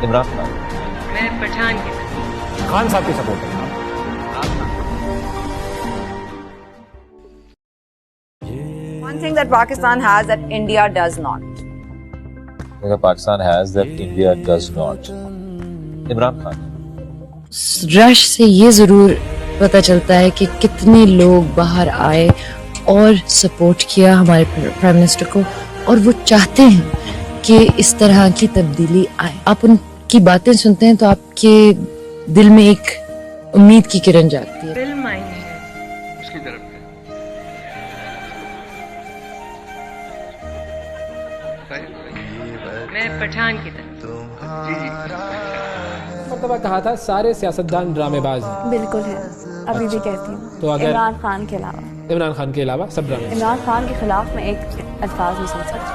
इमरान खान। मैं पठान की तरफ। खान साहब की सपोर्ट है। One thing that Pakistan has that India does not. Pakistan has that India does not. Imran Khan. Rush से ये जरूर पता चलता है कि कितने लोग बाहर आए और सपोर्ट किया हमारे प्राइम मिनिस्टर को, और वो चाहते हैं कि इस तरह की तब्दीली आए। आप उनकी बातें सुनते हैं तो आपके दिल में एक उम्मीद की किरण जागती है। फिल्म आई है उसकी तरफ मैं पठान की तरफ। मतलब कहा था सारे सियासतदान ड्रामेबाज हैं। बिल्कुल है, अभी भी कहती हूँ। तो अगर इमरान खान के अलावा सब ड्रामे। इमरान खान के खिलाफ मैं एक अल्फाज नहीं सुन सकती।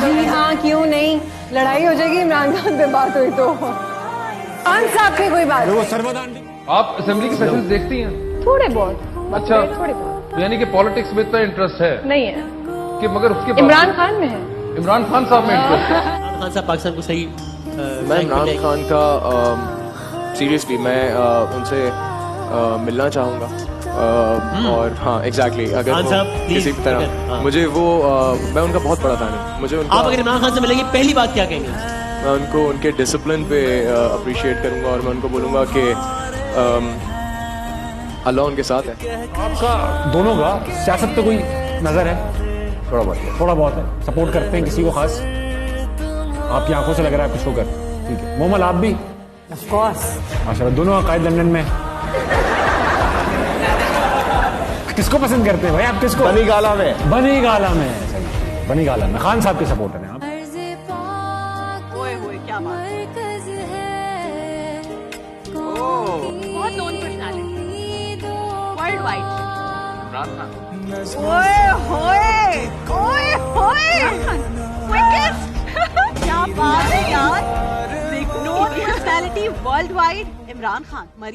जी हाँ, क्यों नहीं, लड़ाई हो जाएगी इमरान खान पे बात हुई तो। खान साहब की कोई बात वो सर्वदान आप असेंबली के सेशंस देखती हैं? थोड़े बहुत। अच्छा। थोड़े बहुत यानी कि पॉलिटिक्स में इतना इंटरेस्ट है नहीं है कि मगर उसके बाद इमरान खान में है। इमरान खान साहब में इंटरेस्ट है। इमरान खान साहब पाकिस्तान को सही मैं इमरान खान का सीरियसली मैं उनसे मिलना चाहूँगा और हाँ एग्जैक्टली अगर खान वो साहब, किसी please, तरह हाँ। मुझे वो मैं उनका बहुत बड़ा फैन हूँ। मुझे उनका आप अगर इमरान खान से मिलेंगे पहली बात क्या कहेंगे? मैं उनको उनके डिसिप्लिन पे अप्रिशिएट करूँगा और मैं उनको बोलूँगा कि अल्लाह उनके साथ है। आपका दोनों का सियासत पे कोई नजर है? थोड़ा बहुत है। सपोर्ट करते हैं किसी को खास? आपकी आंखों से लग रहा है कुछ को कर। ठीक है मोमल, आप भी? Of course. माशाल्लाह, दोनों अकायद लंदन में। किसको पसंद करते हैं भाई आप? किसको? बनी गाला में। सही, बनी गाला में खान साहब के सपोर्टर हैं आप। क्या बात बहुत नोन पर्सनालिटी वर्ल्ड वाइड। क्या बात है यार, known personality world wide Imran Khan.